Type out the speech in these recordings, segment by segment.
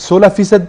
16%,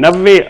90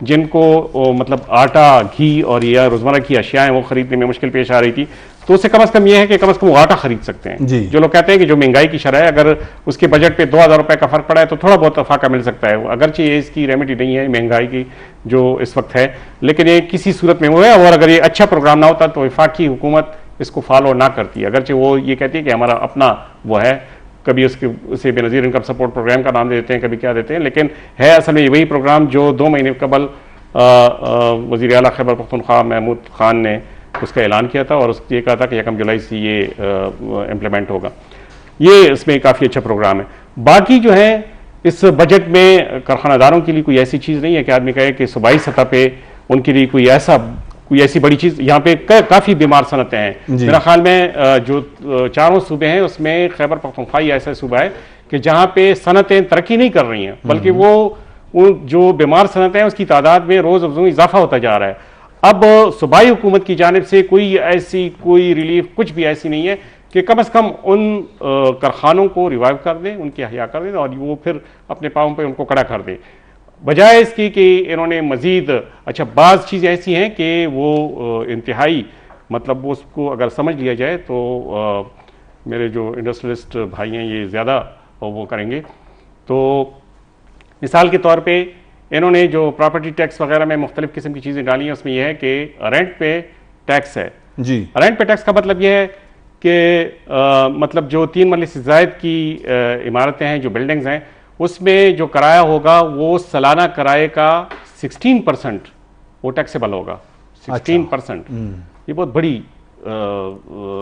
جن کو مطلب آٹا گھی اور یا روزمرہ کی اشیاء ہیں وہ خریدنے میں مشکل پیش آ رہی تھی، تو اس سے کم از کم یہ ہے کہ کم از کم وہ آٹا خرید سکتے ہیں. جی. جو لوگ کہتے ہیں کہ جو مہنگائی کی شرح ہے اگر اس کے بجٹ پہ 2000 روپے کا فرق پڑا ہے تو تھوڑا بہت افاقہ مل سکتا ہے، اگرچہ یہ اس کی ریمیڈی نہیں ہے مہنگائی کی جو اس وقت ہے، لیکن یہ کسی صورت میں وہ ہے. اور اگر یہ اچھا پروگرام نہ ہوتا تو وفاقی حکومت اس کو فالو نہ کرتی، اگرچہ وہ یہ کہتی ہے کہ ہمارا اپنا وہ ہے، کبھی اسے بے نظیر انکم سپورٹ پروگرام کا نام دیتے ہیں، کبھی کیا دیتے ہیں، لیکن ہے اصل میں وہی پروگرام جو 2 مہینے قبل وزیر اعلیٰ خیبر پختونخوا محمود خان نے اس کا اعلان کیا تھا اور یہ کہا تھا کہ 1 جولائی سے یہ امپلیمنٹ ہوگا. یہ اس میں کافی اچھا پروگرام ہے. باقی جو ہے اس بجٹ میں کارخانہ داروں کے لیے کوئی ایسی چیز نہیں ہے کہ آدمی کہے کہ صوبائی سطح پہ ان کے لیے کوئی ایسی بڑی چیز. یہاں پہ کافی بیمار صنعتیں ہیں. میرا خیال میں جو 4 صوبے ہیں اس میں خیبر پختونخوا ایسا صوبہ ہے کہ جہاں پہ صنعتیں ترقی نہیں کر رہی ہیں بلکہ وہ جو بیمار صنعتیں ہیں اس کی تعداد میں روز افزوں اضافہ ہوتا جا رہا ہے. اب صوبائی حکومت کی جانب سے کوئی ریلیف کچھ بھی ایسی نہیں ہے کہ کم از کم ان کارخانوں کو ریوائیو کر دیں، ان کی احیا کر دیں اور وہ پھر اپنے پاؤں پہ ان کو کھڑا کر دیں، بجائے اس کی کہ انہوں نے مزید بعض چیزیں ایسی ہیں کہ وہ انتہائی مطلب اس کو اگر سمجھ لیا جائے تو میرے جو انڈسٹریلسٹ بھائی ہیں یہ زیادہ وہ کریں گے. تو مثال کے طور پہ انہوں نے جو پراپرٹی ٹیکس وغیرہ میں مختلف قسم کی چیزیں ڈالی ہیں، اس میں یہ ہے کہ رینٹ پہ ٹیکس ہے. جی. رینٹ پہ ٹیکس کا مطلب یہ ہے کہ مطلب جو 3 مرلے سے زائد کی عمارتیں ہیں، جو بلڈنگز ہیں، اس میں جو کرایہ ہوگا وہ سالانہ کرائے کا 16% وہ ٹیکسیبل ہوگا. 16% یہ بہت بڑی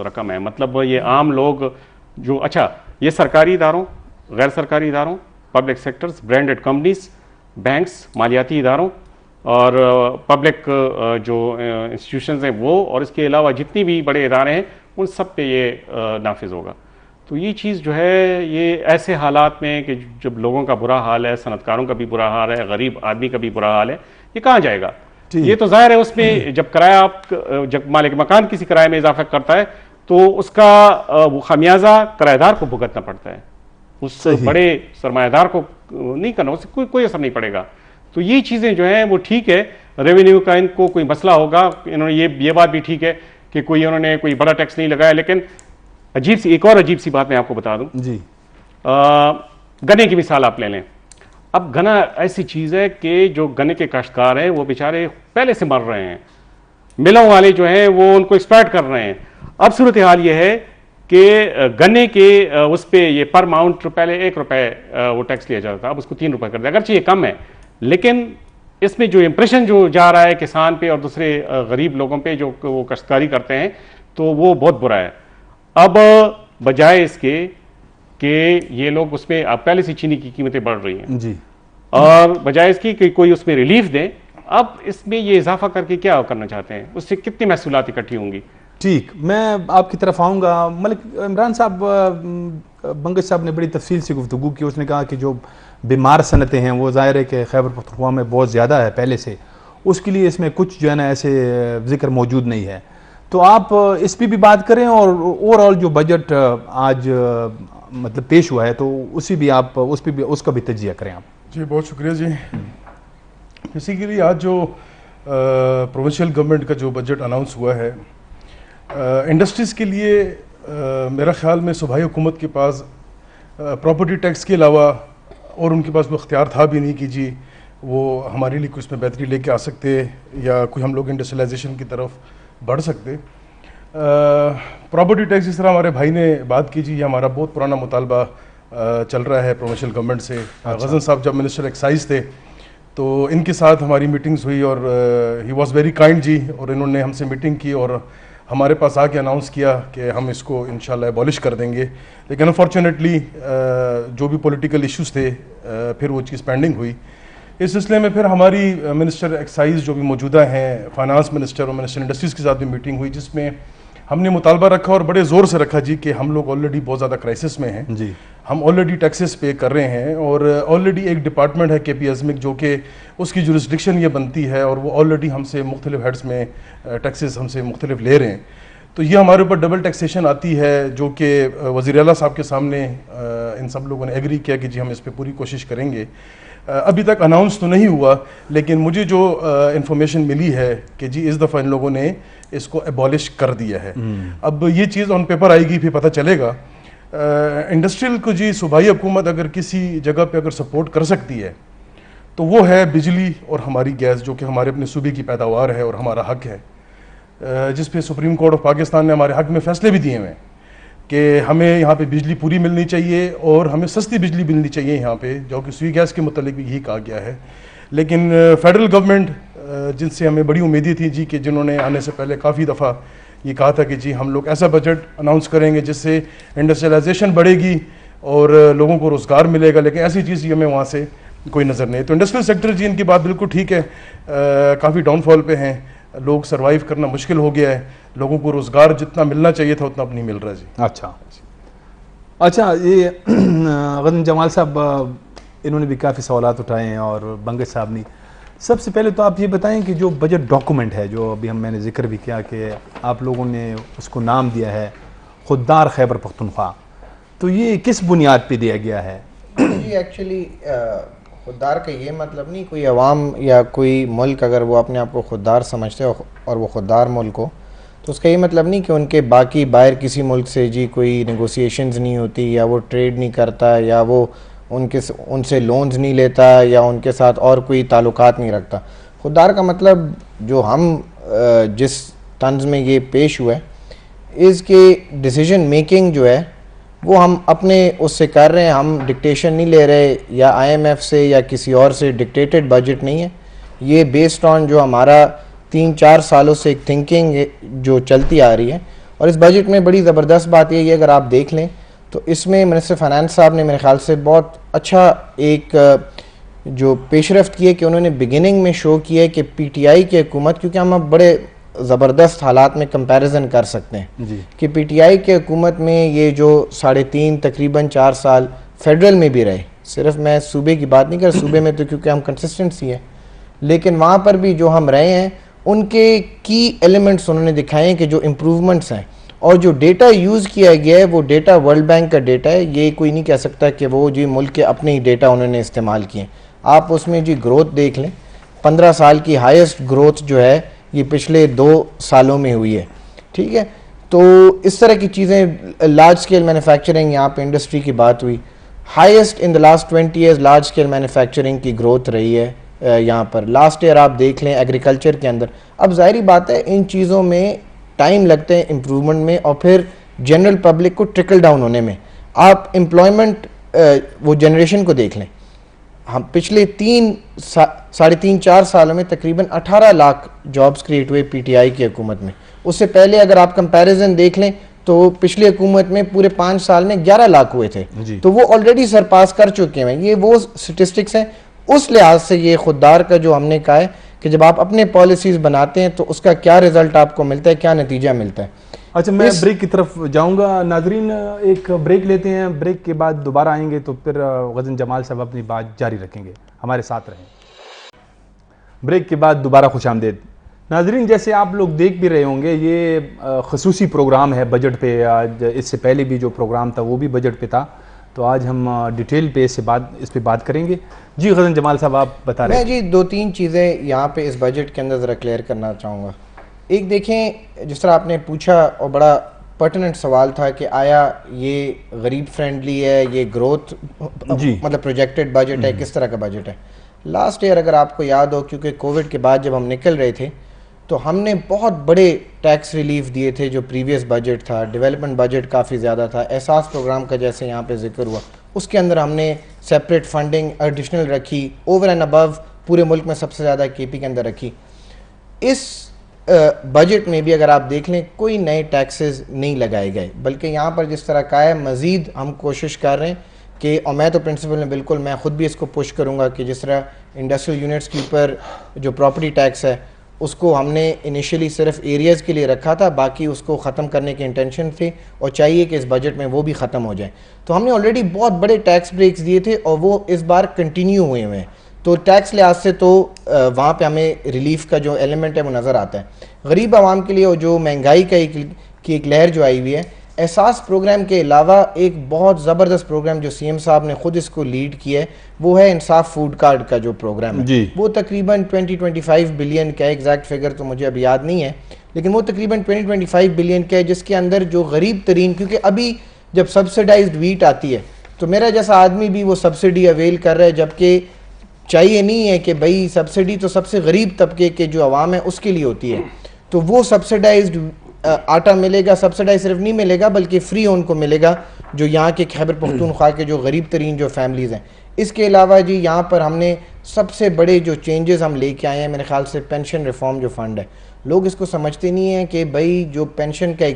رقم ہے. مطلب یہ عام لوگ جو یہ سرکاری اداروں، غیر سرکاری اداروں، public sectors, branded companies, banks, مالیاتی اداروں اور پبلک جو انسٹیٹیوشنز ہیں وہ، اور اس کے علاوہ جتنی بھی بڑے ادارے ہیں ان سب پہ یہ نافذ ہوگا. تو یہ چیز جو ہے یہ ایسے حالات میں کہ جب لوگوں کا برا حال ہے، صنعت کاروں کا بھی برا حال ہے، غریب آدمی کا بھی برا حال ہے، یہ کہاں جائے گا؟ یہ تو ظاہر ہے اس میں جب مالک مکان کسی کرائے میں اضافہ کرتا ہے تو اس کا وہ خمیازہ کرایہ دار کو بھگتنا پڑتا ہے، اس بڑے سرمایہ دار کو نہیں کرنا، اس سے کوئی اثر نہیں پڑے گا. تو یہ چیزیں جو ہیں وہ ٹھیک ہے، ریونیو کا ان کو کوئی مسئلہ ہوگا، انہوں نے یہ بات بھی ٹھیک ہے کہ انہوں نے کوئی بڑا ٹیکس نہیں لگایا. لیکن ایک اور عجیب سی بات میں آپ کو بتا دوں. جی. گنے کی مثال آپ لے لیں. اب گنا ایسی چیز ہے کہ جو گنے کے کاشتکار ہیں وہ بیچارے پہلے سے مر رہے ہیں، ملوں والے جو ہیں وہ ان کو ایکسپلائٹ کر رہے ہیں. اب صورتحال یہ ہے کہ گنے کے اس پہ یہ پر ماؤنٹ پہلے 1 روپے وہ ٹیکس لیا جاتا تھا، اب اس کو 3 روپے کر دیا. اگرچہ یہ کم ہے لیکن اس میں جو امپریشن جو جا رہا ہے کسان پہ اور دوسرے غریب لوگوں پہ جو وہ کاشتکاری کرتے ہیں تو وہ بہت برا ہے. اب بجائے اس کے کہ یہ لوگ اس میں اب پہلے سے چینی کی قیمتیں بڑھ رہی ہیں جی، اور بجائے اس کی کہ کوئی اس میں ریلیف دے، اب اس میں یہ اضافہ کر کے کیا کرنا چاہتے ہیں؟ اس سے کتنی محصولات اکٹھی ہوں گی؟ ٹھیک، میں آپ کی طرف آؤں گا. ملک عمران صاحب، بنگش صاحب نے بڑی تفصیل سے گفتگو کی. اس نے کہا کہ جو بیمار صنعتیں ہیں وہ ظاہر ہے کہ خیبر پختونخوا میں بہت زیادہ ہے پہلے سے، اس کے لیے اس میں کچھ جو ہے نا ایسے ذکر موجود نہیں ہے. تو آپ اس پہ بھی بات کریں اور اوور آل جو بجٹ آج مطلب پیش ہوا ہے تو اس کا بھی تجزیہ کریں آپ. جی بہت شکریہ. جی بیسیکلی آج جو پروونشل گورنمنٹ کا جو بجٹ اناؤنس ہوا ہے انڈسٹریز کے لیے، میرا خیال میں صوبائی حکومت کے پاس پراپرٹی ٹیکس کے علاوہ اور ان کے پاس وہ اختیار تھا بھی نہیں کہ جی وہ ہمارے لیے کچھ میں بہتری لے کے آ سکتے یا کوئی ہم لوگ انڈسٹریلائزیشن کی طرف بڑھ سکتے. پراپرٹی ٹیکس جس طرح ہمارے بھائی نے بات کی، جی یہ ہمارا بہت پرانا مطالبہ چل رہا ہے پروونشل گورنمنٹ سے. غزن صاحب جب منسٹر ایکسائز تھے تو ان کے ساتھ ہماری میٹنگز ہوئی اور ہی واز ویری کائنڈ جی، اور انہوں نے ہم سے میٹنگ کی اور ہمارے پاس آ کے اناؤنس کیا کہ ہم اس کو انشاءاللہ ایبولش کر دیں گے. لیکن انفارچونیٹلی جو بھی پولیٹیکل ایشوز تھے پھر وہ چیز پینڈنگ ہوئی. اس سلسلے میں پھر ہماری منسٹر ایکسائز جو بھی موجودہ ہیں، فائنانس منسٹر اور منسٹر انڈسٹریز کے ساتھ بھی میٹنگ ہوئی جس میں ہم نے مطالبہ رکھا اور بڑے زور سے رکھا جی کہ ہم لوگ آلریڈی بہت زیادہ کرائسس میں ہیں. جی، ہم آلریڈی ٹیکسز پے کر رہے ہیں اور آلریڈی ایک ڈپارٹمنٹ ہے کے پی ازمک جو کہ اس کی جورسڈکشن یہ بنتی ہے اور وہ آلریڈی ہم سے مختلف ہیڈز میں ٹیکسز ہم سے مختلف لے رہے ہیں. تو یہ ہمارے اوپر ڈبل ٹیکسیشن آتی ہے, جو کہ وزیر اعلیٰ صاحب کے سامنے ان سب لوگوں نے ایگری کیا کہ جی ہم اس پہ پوری کوشش کریں گے. ابھی تک اناؤنس تو نہیں ہوا, لیکن مجھے جو انفارمیشن ملی ہے کہ جی اس دفعہ ان لوگوں نے اس کو ایبالش کر دیا ہے. اب یہ چیز آن پیپر آئے گی, پھر پتہ چلے گا. انڈسٹریل کو جی صوبائی حکومت اگر کسی جگہ پہ اگر سپورٹ کر سکتی ہے تو وہ ہے بجلی اور ہماری گیس, جو کہ ہمارے اپنے صوبے کی پیداوار ہے اور ہمارا حق ہے, جس پہ سپریم کورٹ آف پاکستان نے ہمارے حق میں فیصلے بھی دیے ہوئے ہیں کہ ہمیں یہاں پہ بجلی پوری ملنی چاہیے اور ہمیں سستی بجلی ملنی چاہیے یہاں پہ, جو کہ سوئی گیس کے متعلق بھی یہی کہا گیا ہے. لیکن فیڈرل گورنمنٹ جن سے ہمیں بڑی امیدیں تھیں جی, کہ جنہوں نے آنے سے پہلے کافی دفعہ یہ کہا تھا کہ جی ہم لوگ ایسا بجٹ اناؤنس کریں گے جس سے انڈسٹریلائزیشن بڑھے گی اور لوگوں کو روزگار ملے گا, لیکن ایسی چیز ہمیں وہاں سے کوئی نظر نہیں. تو انڈسٹریل سیکٹر جی ان کی بات بالکل ٹھیک ہے, کافی ڈاؤن فال پہ ہیں, لوگ سروائیو کرنا مشکل ہو گیا ہے, لوگوں کو روزگار جتنا ملنا چاہیے تھا اتنا اب نہیں مل رہا جی. اچھا, یہ غزن جمال صاحب انہوں نے بھی کافی سوالات اٹھائے ہیں اور بنگش صاحب نے. سب سے پہلے تو آپ یہ بتائیں کہ جو بجٹ ڈاکومنٹ ہے, جو ابھی میں نے ذکر بھی کیا کہ آپ لوگوں نے اس کو نام دیا ہے خوددار خیبر پختونخوا, تو یہ کس بنیاد پہ دیا گیا ہے؟ جی ایکچولی خوددار کا یہ مطلب نہیں, کوئی عوام یا کوئی ملک اگر وہ اپنے آپ کو خوددار سمجھتے ہو اور وہ خوددار ملک ہو, تو اس کا یہ مطلب نہیں کہ ان کے باقی باہر کسی ملک سے جی کوئی نیگوسیشنز نہیں ہوتی, یا وہ ٹریڈ نہیں کرتا, یا وہ ان سے لونز نہیں لیتا, یا ان کے ساتھ اور کوئی تعلقات نہیں رکھتا. خوددار کا مطلب جو ہم جس طنز میں یہ پیش ہوا ہے اس کے ڈیسیجن میکنگ جو ہے وہ ہم اپنے اس سے کر رہے ہیں, ہم ڈکٹیشن نہیں لے رہے یا IMF سے یا کسی اور سے ڈکٹیٹڈ بجٹ نہیں ہے. یہ بیسڈ آن جو ہمارا 3-4 سالوں سے ایک تھنکنگ جو چلتی آ رہی ہے. اور اس بجٹ میں بڑی زبردست بات یہ ہے, اگر آپ دیکھ لیں تو اس میں منسٹر فائنانس صاحب نے میرے خیال سے بہت اچھا ایک جو پیش رفت کی ہے کہ انہوں نے بگننگ میں شو کیا ہے کہ PTI کی حکومت, کیونکہ ہم اب بڑے زبردست حالات میں کمپیریزن کر سکتے ہیں جی, کہ PTI کی حکومت میں یہ جو 3.5 تقریباً 4 سال فیڈرل میں بھی رہے, صرف میں صوبے کی بات نہیں کر, صوبے میں تو کیونکہ ہم کنسسٹنسی ہے, لیکن وہاں پر بھی جو ہم رہے ہیں ان کے کی ایلیمنٹس انہوں نے دکھائے ہیں کہ جو امپروومنٹس ہیں, اور جو ڈیٹا یوز کیا گیا ہے وہ ڈیٹا ورلڈ بینک کا ڈیٹا ہے. یہ کوئی نہیں کہہ سکتا کہ وہ جی ملک کے اپنے ہی ڈیٹا انہوں نے استعمال کیے. آپ اس میں جی گروتھ دیکھ لیں, 15 سال کی ہائیسٹ گروتھ جو ہے یہ پچھلے 2 سالوں میں ہوئی ہے. ٹھیک ہے, تو اس طرح کی چیزیں, لارج اسکیل مینوفیکچرنگ, یہاں پہ انڈسٹری کی بات ہوئی, highest in the last 20 years large scale manufacturing کی گروتھ رہی ہے یہاں پر. لاسٹ ایئر آپ دیکھ لیں ایگریکلچر کے اندر. اب ظاہری بات ہے ان چیزوں میں ٹائم لگتے ہیں امپروومنٹ میں, اور پھر جنرل پبلک کو ٹرکل ڈاؤن ہونے میں. آپ امپلائمنٹ وہ جنریشن کو دیکھ لیں, ہم پچھلے 3-4 سالوں میں تقریباً 18 لاکھ جابز کریٹ ہوئے PTI کی حکومت میں. اس سے پہلے اگر آپ کمپیریزن دیکھ لیں تو پچھلی حکومت میں پورے 5 سال میں 11 لاکھ ہوئے تھے, تو وہ آلریڈی سرپاس کر چکے ہیں. یہ وہ سٹیسٹکس ہیں. اس لحاظ سے یہ خوددار کا جو ہم نے کہا ہے کہ جب آپ اپنے پالیسیز بناتے ہیں تو اس کا کیا رزلٹ آپ کو ملتا ہے, کیا نتیجہ ملتا ہے. اچھا, میں بریک کی طرف جاؤں گا. ناظرین ایک بریک لیتے ہیں, بریک کے بعد دوبارہ آئیں گے تو پھر غزن جمال صاحب اپنی بات جاری رکھیں گے. ہمارے ساتھ رہیں. بریک کے بعد دوبارہ خوش آمدید. ناظرین, جیسے آپ لوگ دیکھ بھی رہے ہوں گے یہ خصوصی پروگرام ہے بجٹ پہ. آج اس سے پہلے بھی جو پروگرام تھا وہ بھی بجٹ پہ تھا, تو آج ہم ڈیٹیل پہ اس پہ بات کریں گے. جی غزن جمال صاحب آپ بتا رہے ہیں. میں جی 2-3 چیزیں یہاں پہ اس بجٹ کے اندر ذرا کلیئر کرنا چاہوں گا. ایک دیکھیں, جس طرح آپ نے پوچھا اور بڑا پرٹیننٹ سوال تھا کہ آیا یہ غریب فرینڈلی ہے, یہ گروتھ مطلب پروجیکٹڈ بجٹ ہے, کس طرح کا بجٹ ہے. لاسٹ ایئر اگر آپ کو یاد ہو, کیونکہ کووڈ کے بعد جب ہم نکل رہے تھے تو ہم نے بہت بڑے ٹیکس ریلیف دیے تھے. جو پریویس بجٹ تھا, ڈیولپمنٹ بجٹ کافی زیادہ تھا. احساس پروگرام کا جیسے یہاں پہ ذکر ہوا, اس کے اندر ہم نے سیپریٹ فنڈنگ ایڈیشنل رکھی, اوور اینڈ ابو پورے ملک میں سب سے زیادہ KP کے اندر رکھی. اس بجٹ میں بھی اگر آپ دیکھ لیں کوئی نئے ٹیکسز نہیں لگائے گئے, بلکہ یہاں پر جس طرح کا ہے مزید ہم کوشش کر رہے ہیں کہ, اور میں تو پرنسپل میں بالکل میں خود بھی اس کو پش کروں گا کہ جس طرح انڈسٹریل یونٹس کے اوپر جو پراپرٹی ٹیکس ہے اس کو ہم نے انیشلی صرف ایریاز کے لیے رکھا تھا, باقی اس کو ختم کرنے کی انٹینشن تھی, اور چاہیے کہ اس بجٹ میں وہ بھی ختم ہو جائیں. تو ہم نے آلریڈی بہت بڑے ٹیکس بریکس دیے تھے اور وہ اس بار کنٹینیو ہوئے ہیں. تو ٹیکس لحاظ سے تو وہاں پہ ہمیں ریلیف کا جو ایلیمنٹ ہے وہ نظر آتا ہے. غریب عوام کے لیے جو مہنگائی کا ایک کی ایک لہر جو آئی ہوئی ہے. احساس پروگرام کے علاوہ ایک بہت زبردست پروگرام جو سی ایم صاحب نے خود اس کو لیڈ کیا ہے وہ ہے انصاف فوڈ کارڈ کا جو پروگرام ہے. جی. وہ تقریباً 20-25 بلین کا ہے, ایگزیکٹ فگر تو مجھے اب یاد نہیں ہے, لیکن وہ تقریباً 20-25 بلین کا ہے, جس کے اندر جو غریب ترین, کیونکہ ابھی جب سبسڈائزڈ ویٹ آتی ہے تو میرا جیسا آدمی بھی وہ سبسڈی اویل کر رہا ہے, جبکہ چاہیے نہیں ہے کہ بھائی سبسڈی تو سب سے غریب طبقے کے جو عوام ہے اس کے لیے ہوتی ہے. تو وہ سبسڈائزڈ آٹا ملے گا, سبسڈائز صرف نہیں ملے گا بلکہ فری ان کو ملے گا جو یہاں کے خیبر پختونخوا کے جو غریب ترین جو فیملیز ہیں. اس کے علاوہ جی یہاں پر ہم نے سب سے بڑے جو چینجز ہم لے کے آئے ہیں میرے خیال سے پینشن ریفارم جو فنڈ ہے. لوگ اس کو سمجھتے نہیں ہیں کہ بھائی جو پینشن کا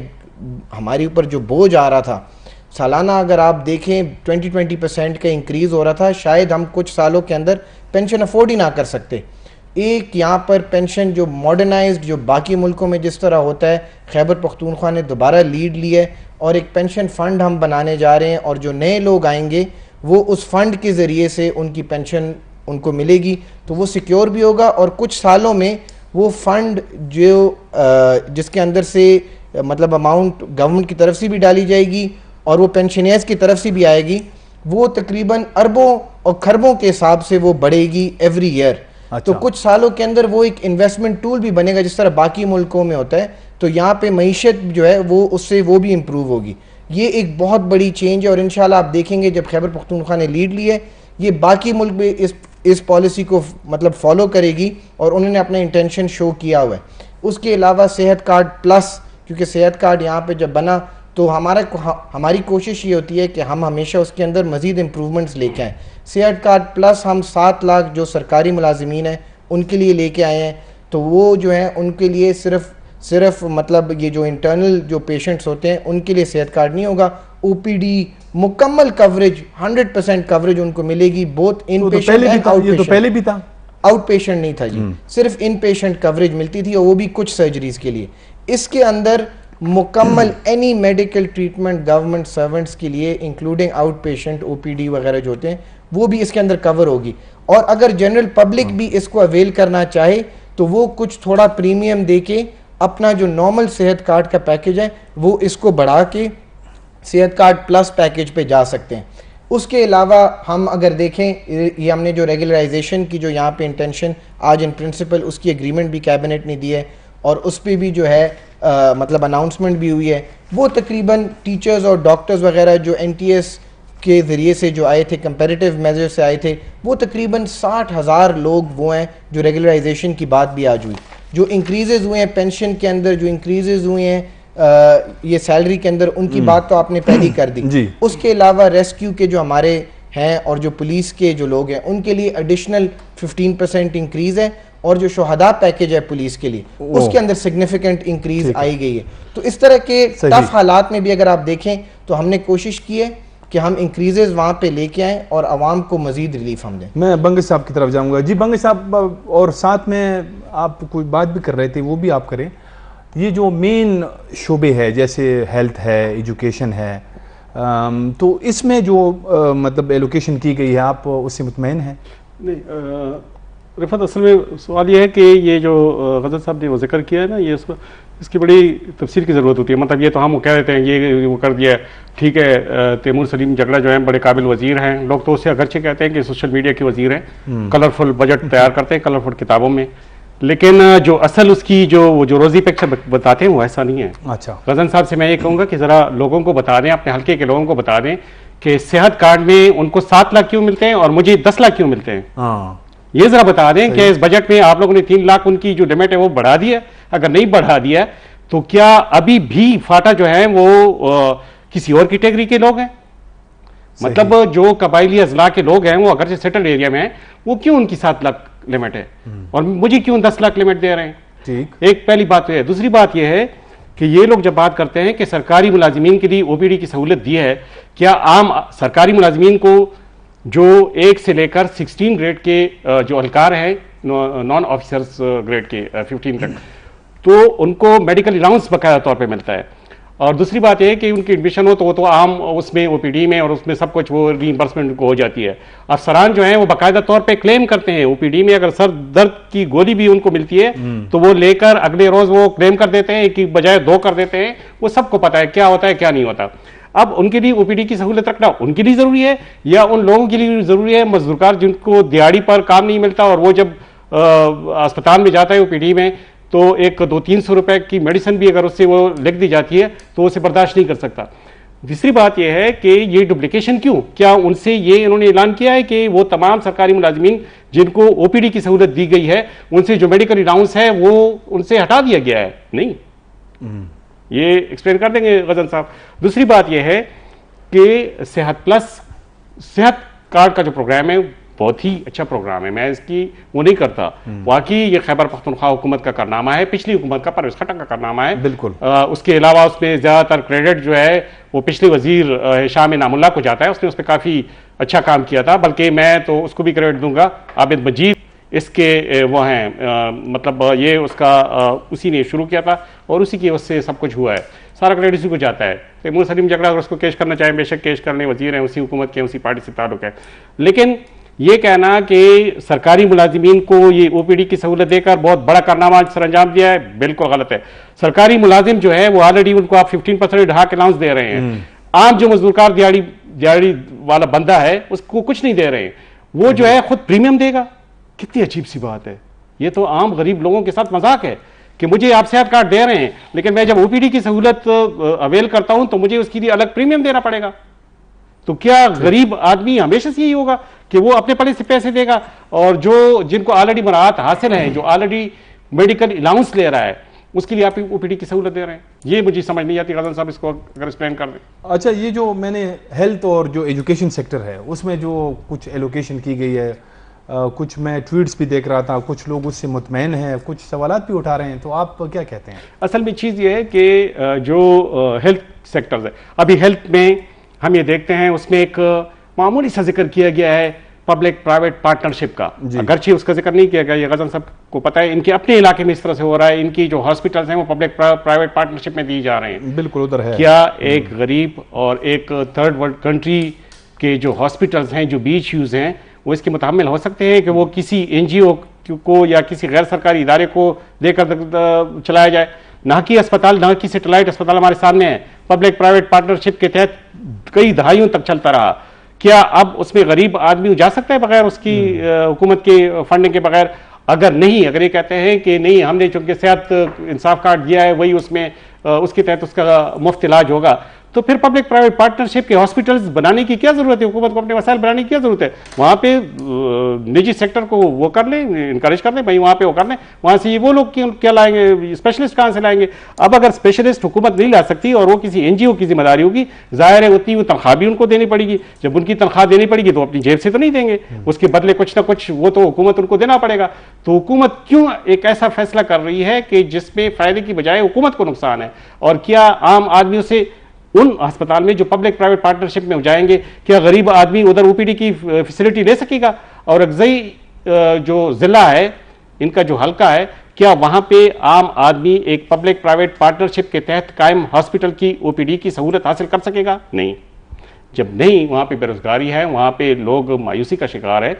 ہمارے اوپر جو بوجھ آ رہا تھا سالانہ, اگر آپ دیکھیں 20% کا انکریز ہو رہا تھا, شاید ہم کچھ سالوں کے اندر پینشن افورڈ ہی نہ کر سکتے. ایک یہاں پر پینشن جو ماڈرنائزڈ جو باقی ملکوں میں جس طرح ہوتا ہے خیبر پختونخوا نے دوبارہ لیڈ لی ہے, اور ایک پینشن فنڈ ہم بنانے جا رہے ہیں, اور جو نئے لوگ آئیں گے وہ اس فنڈ کے ذریعے سے ان کی پینشن ان کو ملے گی, تو وہ سیکیور بھی ہوگا. اور کچھ سالوں میں وہ فنڈ جو جس کے اندر سے مطلب اماؤنٹ گورنمنٹ کی طرف سے بھی ڈالی جائے گی اور وہ پینشنیئرز کی طرف سے بھی آئے گی, وہ تقریباً اربوں اور کھربوں کے حساب سے وہ بڑھے گی ایوری ایئر. تو کچھ سالوں کے اندر وہ ایک انویسٹمنٹ ٹول بھی بنے گا جس طرح باقی ملکوں میں ہوتا ہے, تو یہاں پہ معیشت جو ہے وہ اس سے وہ بھی امپروو ہوگی. یہ ایک بہت بڑی چینج ہے, اور انشاءاللہ آپ دیکھیں گے جب خیبر پختونخوا نے لیڈ لی ہے یہ باقی ملک بھی اس پالیسی کو مطلب فالو کرے گی, اور انہوں نے اپنا انٹینشن شو کیا ہوا ہے. اس کے علاوہ صحت کارڈ پلس, کیونکہ صحت کارڈ یہاں پہ جب بنا تو ہماری کوشش یہ ہوتی ہے کہ ہم ہمیشہ اس کے اندر مزید امپروومنٹس لے کے آئیں. صحت کارڈ پلس ہم 7 لاکھ جو سرکاری ملازمین ہیں ان کے لیے لے کے آئے ہیں, تو وہ جو ہیں ان کے لیے صرف مطلب یہ جو انٹرنل جو پیشنٹس ہوتے ہیں ان کے لیے صحت کارڈ نہیں ہوگا, او پی ڈی مکمل کوریج 100% کوریج ان کو ملے گی, both in patient and out patient. پہلے بھی تھا, آؤٹ پیشنٹ نہیں تھا جی, صرف ان پیشنٹ کوریج ملتی تھی, اور وہ بھی کچھ سرجریز کے لیے. اس کے اندر مکمل any medical treatment government servants کے لیے انکلوڈنگ آؤٹ پیشنٹ او پی ڈی وغیرہ جو ہوتے ہیں وہ بھی اس کے اندر کور ہوگی. اور اگر جنرل پبلک بھی اس کو اویل کرنا چاہے تو وہ کچھ تھوڑا پریمیم دے کے اپنا جو نارمل صحت کارڈ کا پیکج ہے وہ اس کو بڑھا کے صحت کارڈ پلس پیکج پہ جا سکتے ہیں. اس کے علاوہ ہم اگر دیکھیں یہ ہم نے جو ریگولرائزیشن کی جو یہاں پہ انٹینشن آج ان پرنسپل اس کی ایگریمنٹ بھی کیبنٹ نے دی ہے, اور اس پہ بھی جو ہے مطلب اناؤنسمنٹ بھی ہوئی ہے. وہ تقریباً ٹیچرز اور ڈاکٹرز وغیرہ جو این ٹی ایس کے ذریعے سے جو آئے تھے, کمپیریٹیو میجر سے آئے تھے, وہ تقریباً 60,000 لوگ وہ ہیں جو ریگولرائزیشن کی بات بھی آج ہوئی. جو انکریزز ہوئے ہیں پینشن کے اندر, جو انکریزز ہوئے ہیں یہ سیلری کے اندر, ان کی بات تو آپ نے پہلی کر دی. اس کے علاوہ ریسکیو کے جو ہمارے ہیں اور جو پولیس کے جو لوگ ہیں ان کے لیے ایڈیشنل 15% انکریز ہے, اور جو شہداء پیکج ہے پولیس کے لیے اس کے اندر سگنیفیکنٹ انکریز آئی گئی ہے. تو اس طرح کے ٹف حالات میں بھی اگر آپ دیکھیں تو ہم نے کوشش کی ہے کہ ہم انکریزز وہاں پہ لے کے آئیں اور عوام کو مزید ریلیف ہم دیں. میں بنگش صاحب کی طرف جاؤں گا. جی بنگش صاحب, اور ساتھ میں آپ کوئی بات بھی کر رہے تھے وہ بھی آپ کریں. یہ جو مین شعبے ہے جیسے ہیلتھ ہے, ایجوکیشن ہے, تو اس میں جو مطلب ایلوکیشن کی گئی ہے آپ اس سے مطمئن ہیں؟ نہیں رفعت, اصل میں سوال یہ ہے کہ یہ جو غزل صاحب نے وہ ذکر کیا ہے نا, یہ اس کی بڑی تفصیل کی ضرورت ہوتی ہے. مطلب یہ تو ہم کہہ دیتے ہیں یہ وہ کر دیا ہے, ٹھیک ہے, تیمور سلیم جگڑا جو ہیں بڑے قابل وزیر ہیں, لوگ تو اسے اگرچہ کہتے ہیں کہ سوشل میڈیا کے وزیر ہیں, کلرفل بجٹ تیار کرتے ہیں کلرفل کتابوں میں, لیکن جو اصل اس کی جو روزی پکچر بتاتے ہیں وہ ایسا نہیں ہے. اچھا, غزن صاحب سے میں یہ کہوں گا کہ ذرا لوگوں کو بتا دیں, اپنے حلقے کے لوگوں کو بتا دیں کہ صحت کارڈ میں ان کو 7 لاکھ کیوں ملتے ہیں اور مجھے 10 لاکھ کیوں ملتے ہیں. یہ ذرا بتا دیں کہ اس بجٹ میں آپ لوگوں نے 3 لاکھ ان کی جو لمٹ ہے وہ بڑھا دیا, اگر نہیں بڑھا دیا تو کیا ابھی بھی فاٹا جو ہے وہ کسی اور کیٹیگری کے لوگ ہیں؟ مطلب جو قبائلی اضلاع کے لوگ ہیں وہ اگرچہ سیٹلڈ ایریا میں ہیں, وہ کیوں ان کی 7 لاکھ لمٹ ہے اور مجھے کیوں 10 لاکھ لمٹ دے رہے ہیں؟ ایک پہلی بات تو ہے. دوسری بات یہ ہے کہ یہ لوگ جب بات کرتے ہیں کہ سرکاری ملازمین کے لیے او پی ڈی کی سہولت دی ہے, کیا عام سرکاری ملازمین کو جو 1 سے لے کر 16 گریڈ کے جو اہلکار ہیں, نان آفیسرز گریڈ کے 15 تک, تو ان کو میڈیکل الاؤنس باقاعدہ طور پہ ملتا ہے. اور دوسری بات یہ ہے کہ ان کی ایڈمیشن ہو تو وہ تو عام اس میں او پی ڈی میں اور اس میں سب کچھ وہ ریمبرسمنٹ کو ہو جاتی ہے. افسران جو ہیں وہ باقاعدہ طور پہ کلیم کرتے ہیں او پی ڈی میں اگر سر درد کی گولی بھی ان کو ملتی ہے تو وہ لے کر اگلے روز وہ کلیم کر دیتے ہیں کہ بجائے 2 کر دیتے ہیں. وہ سب کو پتا ہے کیا ہوتا ہے کیا نہیں ہوتا. اب ان کے لیے او پی ڈی کی سہولت رکھنا ان کے لیے ضروری ہے یا ان لوگوں کے لیے ضروری ہے مزدورکار جن کو دیہڑی پر کام نہیں ملتا اور وہ جب اسپتال میں جاتا ہے او پی ڈی میں تو ایک 200-300 روپے کی میڈیسن بھی اگر اس سے وہ لکھ دی جاتی ہے تو اسے برداشت نہیں کر سکتا. تیسری بات یہ ہے کہ یہ ڈپلیکیشن کیوں؟ کیا ان سے یہ انہوں نے اعلان کیا ہے کہ وہ تمام سرکاری ملازمین جن کو او پی ڈی کی سہولت دی گئی ہے ان سے جو میڈیکل الاؤنس ہے وہ ان سے ہٹا دیا گیا ہے؟ نہیں. یہ ایکسپلین کر دیں گے غزن صاحب. دوسری بات یہ ہے کہ صحت پلس صحت کارڈ کا جو پروگرام ہے بہت ہی اچھا پروگرام ہے. میں اس کی وہ نہیں کرتا. واقعی یہ خیبر پختونخوا حکومت کا کارنامہ ہے, پچھلی حکومت کا پرویز خٹک کا کارنامہ ہے. بالکل. اس کے علاوہ اس میں زیادہ تر کریڈٹ جو ہے وہ پچھلے وزیر ہشام انعام اللہ کو جاتا ہے. اس نے اس پہ کافی اچھا کام کیا تھا, بلکہ میں تو اس کو بھی کریڈٹ دوں گا. عابد مجید اس کے وہ ہیں, مطلب یہ اس کا اسی نے شروع کیا تھا اور اسی کی وجہ سے سب کچھ ہوا ہے. سارا کریڈٹ اسی کو جاتا ہے. تیمور سلیم جگڑا اگر اس کو کیش کرنا چاہیں بے شک کیش کرنے, وزیر ہیں اسی حکومت کے, اسی پارٹی سے تعلق ہے. لیکن یہ کہنا کہ سرکاری ملازمین کو یہ او پی ڈی کی سہولت دے کر بہت بڑا کارنامہ سر انجام دیا ہے, بالکل غلط ہے. سرکاری ملازم جو ہے وہ آلریڈی ان کو آپ 15% ڈھاک الاؤنس دے رہے ہیں. عام جو مزدورکار دیہڑی والا بندہ ہے اس کو کچھ نہیں دے رہے ہیں. وہ جو ہے خود پریمیم دے گا. کتنی عجیب سی بات ہے. یہ تو عام غریب لوگوں کے ساتھ مذاق ہے کہ مجھے آپ صحت کارڈ دے رہے ہیں لیکن میں جب او پی ڈی کی سہولت اویل کرتا ہوں تو مجھے اس کے لیے الگ پریمیم دینا پڑے گا. تو کیا غریب آدمی ہمیشہ سے یہی ہوگا کہ وہ اپنے پڑے سے پیسے دے گا, اور جو جن کو آلریڈی مراحت حاصل ہیں, جو آلریڈی میڈیکل الاؤنس لے رہا ہے, اس کے لیے آپ او پی ڈی کی سہولت دے رہے ہیں؟ یہ مجھے سمجھ نہیں آتی. غزن صاحب اس کو اگر ایکسپلین کر دیں. اچھا, یہ جو میں نے ہیلتھ اور جو ایجوکیشن سیکٹر ہے اس میں جو کچھ ایلوکیشن کی گئی ہے, کچھ میں ٹویٹس بھی دیکھ رہا تھا, کچھ لوگ اس سے مطمئن ہیں, کچھ سوالات بھی اٹھا رہے ہیں, تو آپ کیا کہتے ہیں؟ اصل میں چیز یہ ہے کہ جو ہیلتھ سیکٹرز ہے, ابھی ہیلتھ میں ہم یہ دیکھتے ہیں اس میں ایک معمولی سا ذکر کیا گیا ہے پبلک پرائیویٹ پارٹنرشپ کا. اگرچہ اس کا ذکر نہیں کیا گیا, یہ غزن صاحب کو پتہ ہے, ان کے اپنے علاقے میں اس طرح سے ہو رہا ہے. ان کی جو ہاسپٹلز ہیں وہ پبلک پرائیویٹ پارٹنرشپ میں دی جا رہے ہیں. بالکل ادھر ہے. کیا ایک غریب اور ایک تھرڈ ورلڈ کنٹری کے جو ہاسپٹلز ہیں, جو بیچ یوز ہیں, وہ اس کے متحمل ہو سکتے ہیں کہ وہ کسی این جی او کو یا کسی غیر سرکاری ادارے کو دے کر چلایا جائے؟ نہ کہ اسپتال, نہ کہ سیٹلائٹ اسپتال ہمارے سامنے ہے, پبلک پرائیویٹ پارٹنرشپ کے تحت کئی دہائیوں تک چلتا رہا. کیا اب اس میں غریب آدمی جا سکتا ہے بغیر اس کی حکومت کے فنڈنگ کے بغیر؟ اگر نہیں, اگر یہ کہتے ہیں کہ نہیں ہم نے چونکہ صحت انصاف کارڈ دیا ہے وہی اس میں اس کے تحت اس کا مفت علاج ہوگا, تو پھر پبلک پرائیویٹ پارٹنرشپ کے ہاسپٹلز بنانے کی کیا ضرورت ہے؟ حکومت کو اپنے وسائل بنانے کی کیا ضرورت ہے؟ وہاں پہ نجی سیکٹر کو وہ کر لیں, انکریج کر دیں بھائی, وہاں پہ وہ کر لیں. وہاں سے یہ وہ لوگ کیا لائیں گے, اسپیشلسٹ کہاں سے لائیں گے؟ اب اگر اسپیشلسٹ حکومت نہیں لا سکتی اور وہ کسی این جی او کی ذمہ داری ہوگی, ظاہر ہے اتنی وہ تنخواہ بھی ان کو دینی پڑے گی. جب ان کی تنخواہ دینی پڑے گی تو اپنی جیب سے تو نہیں دیں گے, اس کے بدلے کچھ نہ کچھ وہ تو حکومت ان کو دینا پڑے گا. تو حکومت کیوں ایک ایسا فیصلہ کر رہی ہے کہ جس میں فائدے کی بجائے حکومت کو نقصان ہے؟ اور کیا عام آدمیوں سے ان ہسپتال میں جو پبلک پرائیویٹ پارٹنرشپ میں ہو جائیں گے, کیا غریب آدمی ادھر او پی ڈی کی فیسلٹی لے سکے گا؟ اور اگزئی جو ضلع ہے ان کا جو حلقہ ہے, کیا وہاں پہ عام آدمی ایک پبلک پرائیویٹ پارٹنرشپ کے تحت قائم ہاسپٹل کی او پی ڈی کی سہولت حاصل کر سکے گا؟ نہیں. جب نہیں, وہاں پہ بے روزگاری ہے, وہاں پہ لوگ مایوسی کا شکار ہے,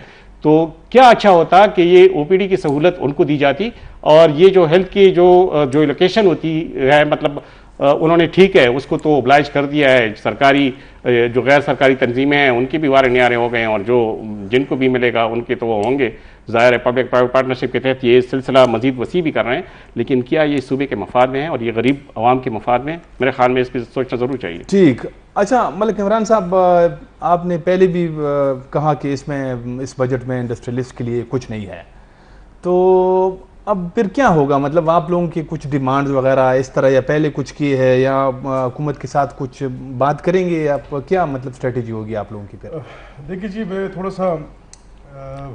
تو کیا اچھا ہوتا کہ یہ او پی ڈی کی سہولت ان کو دی جاتی. اور یہ جو ہیلتھ کی جو ایلوکیشن ہوتی ہے, مطلب انہوں نے ٹھیک ہے اس کو تو oblige کر دیا ہے, سرکاری جو غیر سرکاری تنظیمیں ہیں ان کی بھی وارے نیارے ہو گئے ہیں, اور جو جن کو بھی ملے گا ان کے تو وہ ہوں گے. ظاہر ہے پبلک پرائیویٹ پارٹنرشپ کے تحت یہ سلسلہ مزید وسیع بھی کر رہے ہیں, لیکن کیا یہ صوبے کے مفاد میں ہیں اور یہ غریب عوام کے مفاد میں ہیں؟ میرے خیال میں اس پہ سوچنا ضرور چاہیے. ٹھیک. اچھا ملک عمران صاحب, آپ نے پہلے بھی کہا کہ اس بجٹ میں انڈسٹریلسٹ کے لیے کچھ نہیں ہے, تو اب پھر کیا ہوگا؟ مطلب آپ لوگوں کی کچھ ڈیمانڈز وغیرہ اس طرح یا پہلے کچھ کیے ہے, یا حکومت کے ساتھ کچھ بات کریں گے, آپ کیا مطلب اسٹریٹجی ہوگی آپ لوگوں کی پھر؟ دیکھیے جی, میں تھوڑا سا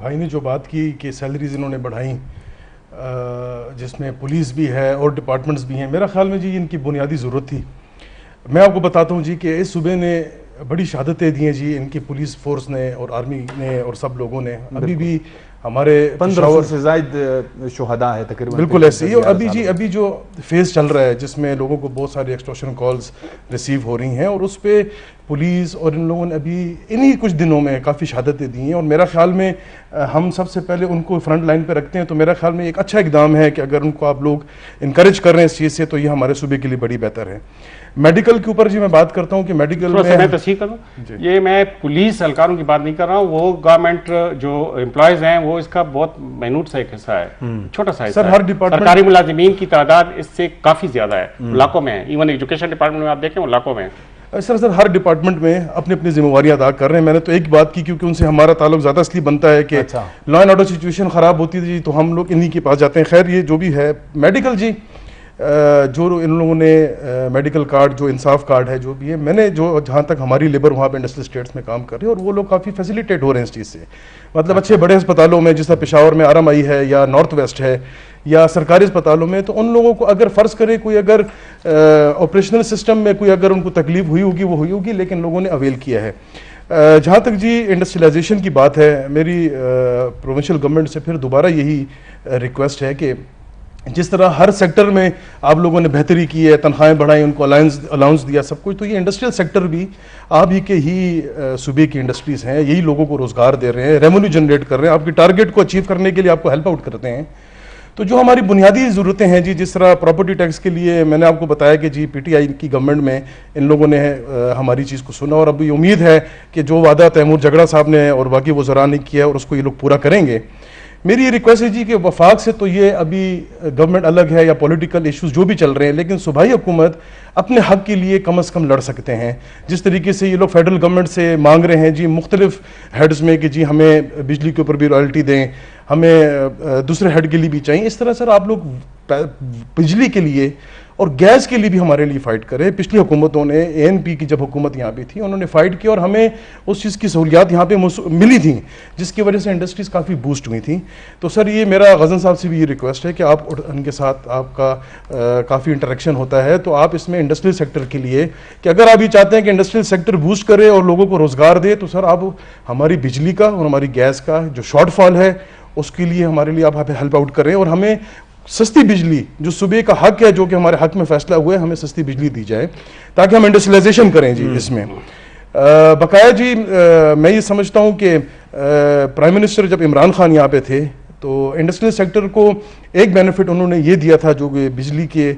بھائی نے جو بات کی کہ سیلریز انہوں نے بڑھائیں, جس میں پولیس بھی ہے اور ڈپارٹمنٹس بھی ہیں, میرا خیال میں جی ان کی بنیادی ضرورت تھی. میں آپ کو بتاتا ہوں جی کہ اس صوبے نے بڑی شہادتیں دی ہیں جی ان کی پولیس فورس نے اور آرمی نے اور سب لوگوں نے. ابھی بھی ہمارے 1500 سے زائد شہداء ہے تقریباً. بالکل ایسے ہی. اور ابھی جو فیز چل رہا ہے جس میں لوگوں کو بہت ساری ایکسٹورشن کالز ریسیو ہو رہی ہیں اور اس پہ پولیس اور ان لوگوں نے ابھی انہی کچھ دنوں میں کافی شہادتیں دی ہیں. اور میرا خیال میں ہم سب سے پہلے ان کو فرنٹ لائن پہ رکھتے ہیں, تو میرا خیال میں ایک اچھا اقدام ہے کہ اگر ان کو آپ لوگ انکریج کر رہے ہیں اس چیز سے تو یہ ہمارے صوبے کے لیے بڑی بہتر ہے. میڈیکل کے اوپر جی میں بات کرتا ہوں کہ میڈیکل میں تصحیح کروں, یہ میں پولیس اہلکاروں کی بات نہیں کر رہا ہوں, وہ گورنمنٹ جو امپلائیز ہیں وہ اس کا بہت مائنوٹ سا ایک حصہ ہے, چھوٹا سا حصہ ہے. سرکاری ملازمین کی تعداد اس سے کافی زیادہ ہے, لاکھوں میں ہے. ایون ایجوکیشن ڈپارٹمنٹ میں آپ دیکھیں وہ لاکھوں میں ہے. سر ہر ڈپارٹمنٹ میں اپنی اپنی ذمہ داریاں ادا کر رہے ہیں. میں نے تو ایک بات کی کیونکہ ان سے ہمارا تعلق زیادہ اس لیے بنتا ہے کہ لا اینڈ آرڈر سچویشن خراب ہوتی تھی تو ہم لوگ انہی کے پاس جاتے ہیں. خیر یہ جو بھی ہے میڈیکل جی, جو ان لوگوں نے میڈیکل کارڈ جو انصاف کارڈ ہے جو بھی ہے, میں نے جو جہاں تک ہماری لیبر وہاں پہ انڈسٹریل اسٹیٹس میں کام کر رہی ہے اور وہ لوگ کافی فیسیلیٹیٹ ہو رہے ہیں اس چیز سے. مطلب اچھے بڑے اسپتالوں میں جس طرح پشاور میں آر ایم آئی ہے یا نارتھ ویسٹ ہے یا سرکاری اسپتالوں میں, تو ان لوگوں کو اگر فرض کرے کوئی اگر آپریشنل سسٹم میں کوئی اگر ان کو تکلیف ہوئی ہوگی وہ ہوئی ہوگی, لیکن لوگوں نے اویل کیا ہے. جہاں تک جی انڈسٹریلائزیشن کی بات ہے, میری پروونشل گورنمنٹ سے پھر دوبارہ یہی ریکویسٹ ہے کہ جس طرح ہر سیکٹر میں آپ لوگوں نے بہتری کی ہے, تنخواہیں بڑھائیں, ان کو الاؤنس دیا سب کچھ, تو یہ انڈسٹریل سیکٹر بھی آپ ہی کے ہی صوبے کی انڈسٹریز ہیں, یہی لوگوں کو روزگار دے رہے ہیں, ریونیو جنریٹ کر رہے ہیں, آپ کی ٹارگیٹ کو اچیو کرنے کے لیے آپ کو ہیلپ آؤٹ کرتے ہیں. تو جو ہماری بنیادی ضرورتیں ہیں جی, جس طرح پراپرٹی ٹیکس کے لیے میں نے آپ کو بتایا کہ جی پی ٹی آئی کی گورنمنٹ میں ان لوگوں نے ہماری چیز کو سنا اور اب یہ امید ہے کہ جو وعدہ تیمور جگڑا صاحب نے اور باقی وزراء نے کیا اور اس کو یہ لوگ پورا کریں گے. میری یہ ریکویسٹ ہے جی کہ وفاق سے تو یہ ابھی گورنمنٹ الگ ہے یا پولیٹیکل ایشوز جو بھی چل رہے ہیں, لیکن صوبائی حکومت اپنے حق کے لیے کم از کم لڑ سکتے ہیں. جس طریقے سے یہ لوگ فیڈرل گورنمنٹ سے مانگ رہے ہیں جی مختلف ہیڈز میں کہ جی ہمیں بجلی کے اوپر بھی رائلٹی دیں, ہمیں دوسرے ہیڈ کے لیے بھی چاہیے, اس طرح سر آپ لوگ بجلی کے لیے اور گیس کے لیے بھی ہمارے لیے فائٹ کریں. پچھلی حکومتوں نے اے این پی کی جب حکومت یہاں پہ تھی انہوں نے فائٹ کی اور ہمیں اس چیز کی سہولیات یہاں پہ ملی تھیں جس کی وجہ سے انڈسٹریز کافی بوسٹ ہوئی تھیں. تو سر یہ میرا غزن صاحب سے بھی یہ ریکویسٹ ہے کہ آپ ان کے ساتھ آپ کا کافی انٹریکشن ہوتا ہے, تو آپ اس میں انڈسٹریل سیکٹر کے لیے کہ اگر آپ یہ چاہتے ہیں کہ انڈسٹریل سیکٹر بوسٹ کرے اور لوگوں کو روزگار دے, تو سر آپ ہماری بجلی کا اور ہماری گیس کا جو شارٹ فال ہے اس کے لیے ہمارے لیے آپ ہیلپ آؤٹ کریں اور ہمیں سستی بجلی جو صوبے کا حق ہے, جو کہ ہمارے حق میں فیصلہ ہوا ہے, ہمیں سستی بجلی دی جائے تاکہ ہم انڈسٹریلائزیشن کریں جی. اس میں بقایا جی میں یہ سمجھتا ہوں کہ پرائم منسٹر جب عمران خان یہاں پہ تھے تو انڈسٹریل سیکٹر کو ایک بینیفٹ انہوں نے یہ دیا تھا جو کہ بجلی کے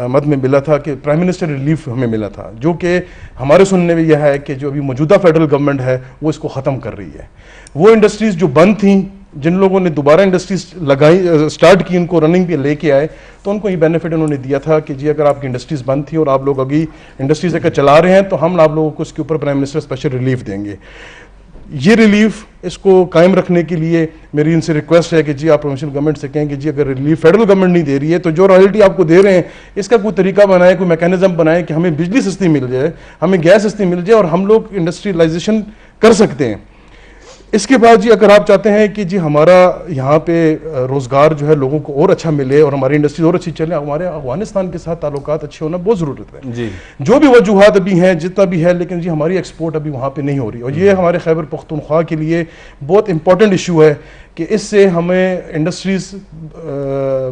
مد میں ملا تھا کہ پرائم منسٹر ریلیف ہمیں ملا تھا, جو کہ ہمارے سننے میں یہ ہے کہ جو ابھی موجودہ فیڈرل گورنمنٹ ہے وہ اس کو ختم کر رہی ہے. وہ انڈسٹریز جو بند تھیں, جن لوگوں نے دوبارہ انڈسٹریز لگائی اسٹارٹ کی, ان کو رننگ پہ لے کے آئے, تو ان کو یہ بینیفٹ انہوں نے دیا تھا کہ جی اگر آپ کی انڈسٹریز بند تھی اور آپ لوگ ابھی انڈسٹریز اگر چلا رہے ہیں تو ہم آپ لوگوں کو اس کے اوپر پرائم منسٹر اسپیشل ریلیف دیں گے. یہ ریلیف اس کو قائم رکھنے کے لیے میری ان سے ریکویسٹ ہے کہ جی آپ پروونشل گورنمنٹ سے کہیں کہ جی اگر ریلیف فیڈرل گورنمنٹ نہیں دے رہی ہے تو جو رائلٹی آپ کو دے رہے ہیں اس کا کوئی طریقہ بنائے, کوئی میکینزم بنائے کہ ہمیں بجلی سستی مل جائے, ہمیں گیس سستی مل جائے اور ہم لوگ انڈسٹریلائزیشن کر سکتے ہیں. اس کے بعد جی اگر آپ چاہتے ہیں کہ جی ہمارا یہاں پہ روزگار جو ہے لوگوں کو اور اچھا ملے اور ہماری انڈسٹریز اور اچھی چلے, ہمارے افغانستان کے ساتھ تعلقات اچھے ہونا بہت ضرورت ہے جی. جو بھی وجوہات ابھی ہیں جتنا بھی ہے, لیکن جی ہماری ایکسپورٹ ابھی وہاں پہ نہیں ہو رہی اور یہ ہمارے خیبر پختونخوا کے لیے بہت امپورٹنٹ ایشو ہے کہ اس سے ہمیں انڈسٹریز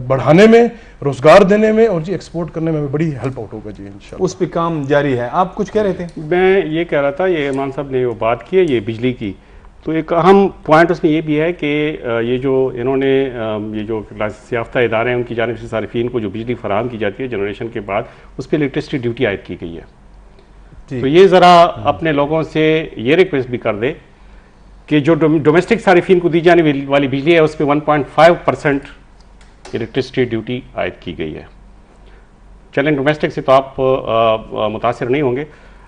بڑھانے میں, روزگار دینے میں اور جی ایکسپورٹ کرنے میں بڑی ہیلپ آؤٹ ہوگا جی انشاءاللہ. اس پہ کام جاری ہے. آپ کچھ کہہ رہے تھے؟ میں یہ کہہ رہا تھا, یہ عمران صاحب نے وہ بات کی ہے یہ بجلی کی, تو ایک اہم پوائنٹ اس میں یہ بھی ہے کہ یہ جو انہوں نے یہ جو لائسنس یافتہ ادارے ہیں ان کی جانب سے صارفین کو جو بجلی فراہم کی جاتی ہے جنریشن کے بعد اس پہ الیکٹرسٹی ڈیوٹی عائد کی گئی ہے. تو یہ ذرا اپنے لوگوں سے یہ ریکویسٹ بھی کر دے کہ جو ڈومیسٹک صارفین کو دی جانے والی بجلی ہے اس پہ 1.5% الیکٹرسٹی ڈیوٹی عائد کی گئی ہے. چلیں ڈومیسٹک سے تو آپ متاثر نہیں ہوں گے,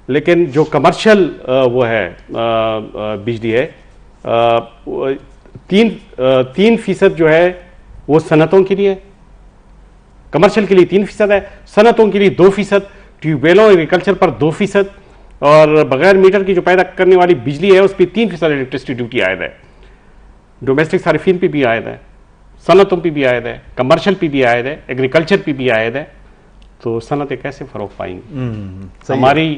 لیکن جو کمرشل وہ ہے بجلی ہے 3% جو ہے وہ صنعتوں کے لیے, کمرشل کے لیے 3% ہے, صنعتوں کے لیے 2%, ٹیوب ویلوں ایگریکلچر پر 2%, اور بغیر میٹر کی جو پیدا کرنے والی بجلی ہے اس پہ 3% الیکٹرسٹی ڈیوٹی عائد ہے. ڈومیسٹک صارفین پہ بھی عائد ہے, صنعتوں پہ بھی عائد ہے, کمرشل پہ بھی عائد ہے, ایگریکلچر پہ بھی عائد ہے. تو صنعتیں کیسے فروغ پائیں گی؟ ہماری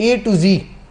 A to Z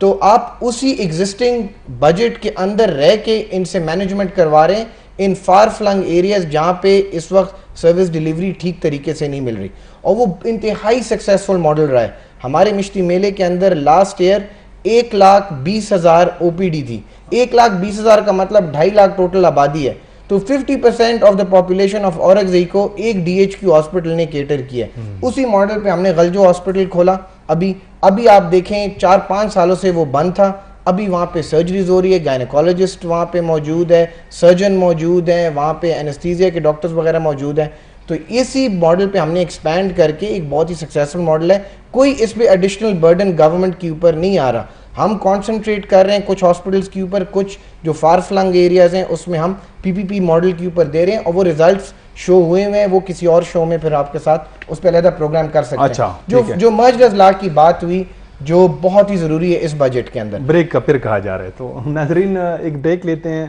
تو آپ اسی ایگزسٹنگ بجٹ کے اندر رہ کے ان سے مینجمنٹ کروا رہے ہیں ان فار فلنگ ایریاز جہاں پہ اس وقت سروس ڈیلیوری ٹھیک طریقے سے نہیں مل رہی, اور وہ انتہائی سکسیسفل ماڈل رہا ہے. ہمارے مشتی میلے کے اندر لاسٹ ایئر 1,20,000 OPD تھی. 1,20,000 کا مطلب 2.5 لاکھ ٹوٹل آبادی ہے, تو 50% آف دا پاپولیشن آف اورگزئی کو ایک DHQ ہاسپٹل نے کیٹر کیا ہے. اسی ماڈل پہ ہم نے غلجو ہاسپٹل کھولا. ابھی آپ دیکھیں 4-5 سالوں سے وہ بند تھا, ابھی وہاں پہ سرجریز ہو رہی ہے, گائنیکولوجسٹ وہاں پہ موجود ہے, سرجن موجود ہیں, وہاں پہ اینستھیزیا کے ڈاکٹرز وغیرہ موجود ہیں. تو اسی ماڈل پہ ہم نے ایکسپینڈ کر کے ایک بہت ہی سکسیسفل ماڈل ہے. کوئی اس پہ ایڈیشنل برڈن گورنمنٹ کے اوپر نہیں آ رہا. ہم کانسنٹریٹ کر رہے ہیں کچھ ہاسپٹلس کے اوپر, کچھ جو فار فلنگ ایریاز ہیں اس میں ہم PPP ماڈل کے اوپر دے رہے ہیں, اور وہ ریزلٹس شو ہوئے ہیں. وہ کسی اور شو میں پھر آپ کے ساتھ اس پہ علیحدہ پروگرام کر سکتے ہیں. جو مرجڈ اضلاع کی بات ہوئی جو بہت ہی ضروری ہے اس بجٹ کے اندر. بریک کا پھر کہا جا رہا ہے, تو ناظرین ایک بریک لیتے ہیں,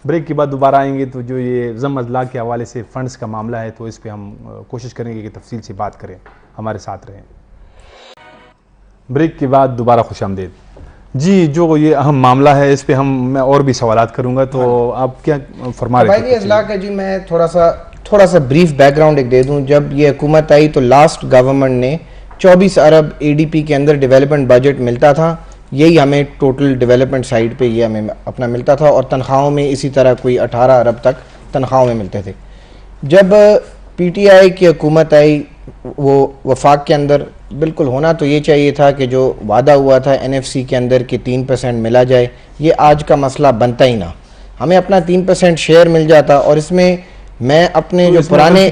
بریک کے بعد دوبارہ آئیں گے. تو جو یہ ضم اضلاع کے حوالے سے فنڈز کا معاملہ ہے تو اس پہ ہم کوشش کریں گے کہ تفصیل سے بات کریں. ہمارے ساتھ رہیں. بریک کے بعد دوبارہ خوش آمدید. جی, جو یہ اہم معاملہ ہے اس پہ میں اور بھی سوالات کروں گا, تو آپ کیا فرما رہے قبائلی اضلاع کا جی میں تھوڑا سا بریف بیک گراؤنڈ ایک دے دوں. جب یہ حکومت آئی تو لاسٹ گورنمنٹ نے 24 ارب ADP کے اندر ڈیولپمنٹ بجٹ ملتا تھا. یہی ہمیں ٹوٹل ڈیولپمنٹ سائڈ پہ یہ ہمیں اپنا ملتا تھا, اور تنخواہوں میں اسی طرح کوئی 18 ارب تک تنخواہوں میں ملتے تھے. جب PTI کی حکومت آئی وہ وفاق کے اندر بالکل ہونا تو یہ چاہیے تھا کہ جو وعدہ ہوا تھا NFC کے اندر کہ 3% ملا جائے, یہ آج کا مسئلہ بنتا ہی نہ. ہمیں اپنا 3% شیئر مل جاتا, اور اس میں میں اپنے جو پرانے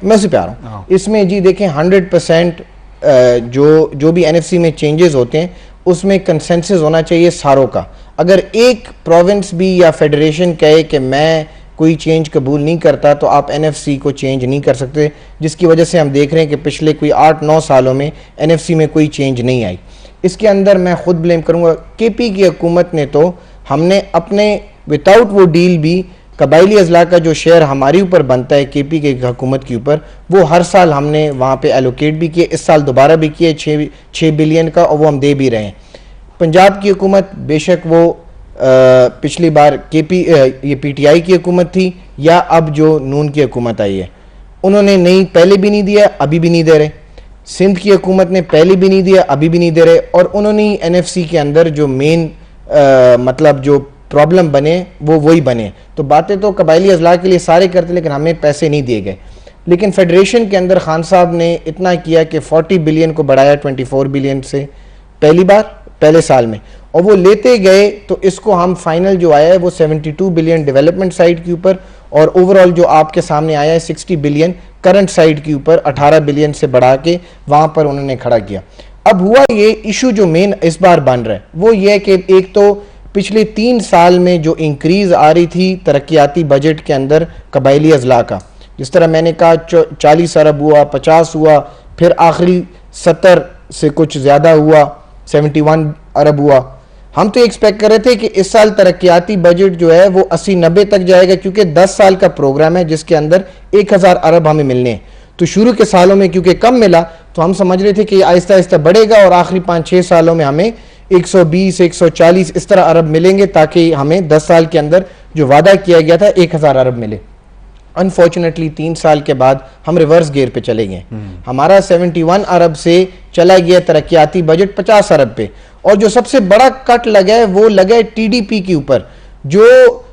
میں اسے پہ آ رہا ہوں. اس میں جی دیکھیں 100% جو بھی NFC میں چینجز ہوتے ہیں اس میں کنسنسس ہونا چاہیے ساروں کا. اگر ایک پروونس بھی یا فیڈریشن کہے کہ میں کوئی چینج قبول نہیں کرتا تو آپ NFC کو چینج نہیں کر سکتے, جس کی وجہ سے ہم دیکھ رہے ہیں کہ پچھلے کوئی 8-9 سالوں میں NFC میں کوئی چینج نہیں آئی. اس کے اندر میں خود بلیم کروں گا KP کی حکومت نے. تو ہم نے اپنے وداؤٹ وہ ڈیل بھی قبائلی اضلاع کا جو شیئر ہمارے اوپر بنتا ہے KP کی حکومت کے اوپر, وہ ہر سال ہم نے وہاں پہ ایلوکیٹ بھی کیے. اس سال دوبارہ بھی کیے 6 بلین کا, اور وہ ہم دے بھی رہے ہیں. پنجاب کی حکومت بے شک وہ پچھلی بار یہ PTI کی حکومت تھی یا اب جو نون کی حکومت آئی ہے, انہوں نے نہیں پہلے بھی نہیں دیا, ابھی بھی نہیں دے رہے. سندھ کی حکومت نے پہلے بھی نہیں دیا, ابھی بھی نہیں دے رہے. اور انہوں نے NFC کے اندر جو مین مطلب جو پرابلم بنے وہ وہی بنے. تو باتیں تو قبائلی اضلاع کے لیے سارے کرتے, لیکن ہمیں پیسے نہیں دیے گئے. لیکن فیڈریشن کے اندر خان صاحب نے اتنا کیا کہ 40 بلین کو بڑھایا 24 بلین سے پہلے سال میں, اور وہ لیتے گئے. تو اس کو ہم فائنل جو آیا ہے وہ 72 بلین ڈیولپمنٹ سائٹ کے اوپر, اور اوورال جو آپ کے سامنے آیا ہے 60 بلین کرنٹ سائٹ کے اوپر 18 بلین سے بڑھا کے وہاں پر انہوں نے کھڑا کیا. اب ہوا یہ ایشو جو مین اس بار بن رہا ہے وہ یہ کہ ایک تو پچھلے 3 سال میں جو انکریز آ رہی تھی ترقیاتی بجٹ کے اندر قبائلی اضلاع کا, جس طرح میں نے کہا 40 ارب ہوا, 50 ہوا, پھر آخری 70 سے کچھ زیادہ ہوا, 71 ارب ہوا. ہم تو ایکسپیکٹ کر رہے تھے کہ اس سال ترقیاتی بجٹ جو ہے وہ 80-90 تک جائے گا, کیونکہ 10 سال کا پروگرام ہے جس کے اندر 1000 ارب ہمیں ملنے ہیں. تو شروع کے سالوں میں کیونکہ کم ملا تو ہم سمجھ رہے تھے کہ آہستہ آہستہ بڑھے گا, اور آخری 5-6 سالوں میں ہمیں 120-140 اس طرح ارب ملیں گے, تاکہ ہمیں 10 سال کے اندر جو وعدہ کیا گیا تھا 1000 ارب ملے. انفارچونیٹلی 3 سال کے بعد ہم ریورس گیئر پہ چلے گئے. ہمارا 71 ارب سے چلا گیا ترقیاتی بجٹ 50 ارب پہ, اور جو سب سے بڑا کٹ لگا ہے وہ لگا ہے TDP کے اوپر. جو